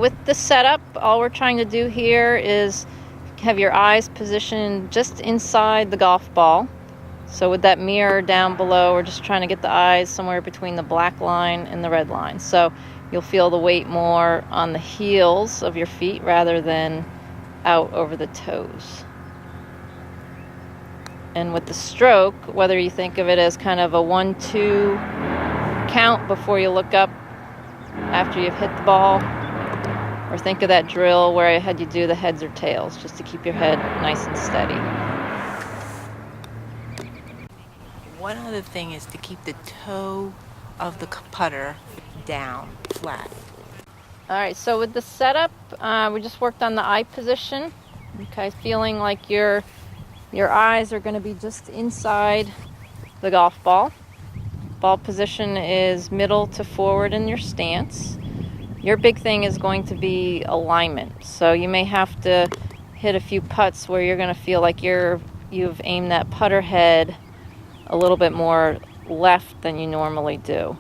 With the setup, all we're trying to do here is have your eyes positioned just inside the golf ball. So with that mirror down below, we're just trying to get the eyes somewhere between the black line and the red line. So you'll feel the weight more on the heels of your feet rather than out over the toes. And with the stroke, whether you think of it as kind of a 1-2 count before you look up after you've hit the ball, or think of that drill where I had you do the heads or tails, just to keep your head nice and steady. One other thing is to keep the toe of the putter down, flat. All right, so with the setup, we just worked on the eye position. Okay, feeling like your eyes are going to be just inside the golf ball. Ball position is middle to forward in your stance. Your big thing is going to be alignment. So you may have to hit a few putts where you're going to feel like you've aimed that putter head a little bit more left than you normally do.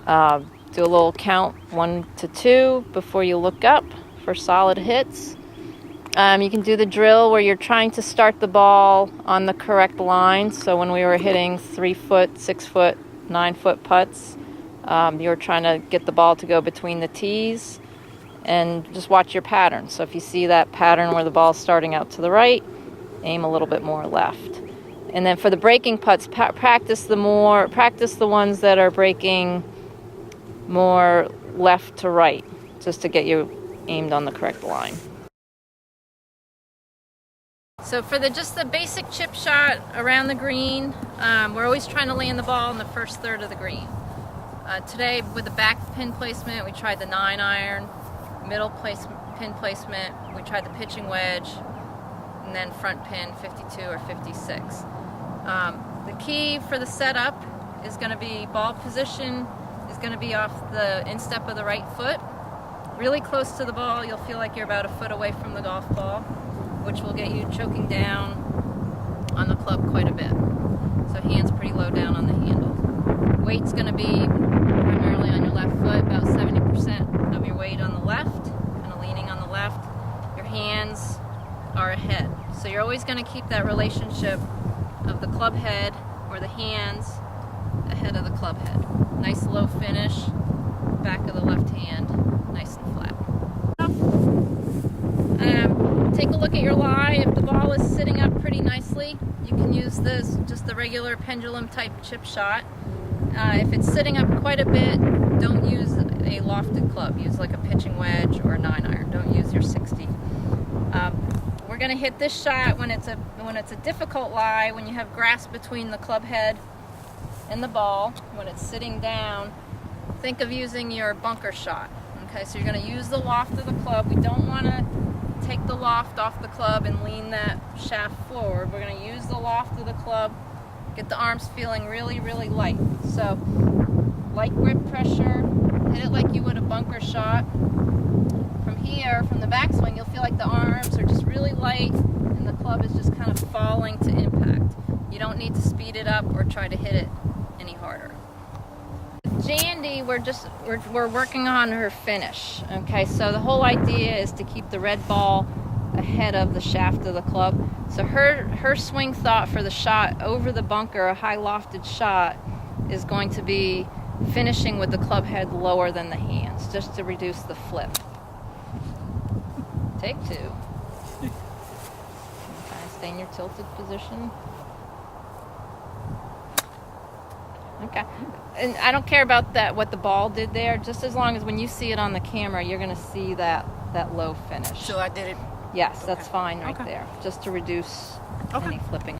Do a little count 1 to 2 before you look up for solid hits. You can do the drill where you're trying to start the ball on the correct line. So when we were hitting 3-foot, 6-foot, 9-foot putts, you were trying to get the ball to go between the tees, and just watch your pattern. So if you see that pattern where the ball's starting out to the right, aim a little bit more left. And then for the breaking putts, practice the ones that are breaking more left to right, just to get you aimed on the correct line. So for just the basic chip shot around the green, we're always trying to land the ball in the first third of the green. Today with the back pin placement, we tried the 9-iron, middle pin placement, we tried the pitching wedge, and then front pin 52 or 56. The key for the setup is going to be ball position is going to be off the instep of the right foot. Really close to the ball, you'll feel like you're about a foot away from the golf ball, which will get you choking down on the club quite a bit. So hands pretty low down on the handle. Weight's going to be primarily on your left foot, about 70% of your weight on the left, kind of leaning on the left. Your hands are ahead. So you're always going to keep that relationship of the club head or the hands ahead of the club head. Nice low finish, back of the left hand, nice and flat. Take a look at your lie. If the ball is sitting up pretty nicely, you can use this, just the regular pendulum type chip shot. If it's sitting up quite a bit, don't use a lofted club. Use like a pitching wedge or a 9-iron. Don't use your 60. We're going to hit this shot when it's a difficult lie, when you have grass between the club head and the ball. When it's sitting down, think of using your bunker shot. Okay, so you're going to use the loft of the club. We don't want to take the loft off the club and lean that shaft forward. We're going to use the loft of the club, get the arms feeling really, really light. So, light grip pressure, hit it like you would a bunker shot. From here, from the backswing, you'll feel like the arms are just really light and the club is just kind of falling to impact. You don't need to speed it up or try to hit it any harder. Jandy, we're working on her finish. Okay, so the whole idea is to keep the red ball ahead of the shaft of the club. So her swing thought for the shot over the bunker, a high lofted shot, is going to be finishing with the club head lower than the hands, just to reduce the flip. Take 2. Okay, stay in your tilted position. Okay, and I don't care about that, what the ball did there, just as long as when you see it on the camera, you're going to see that low finish. So I did it. Yes, that's fine right there, just to reduce any flipping.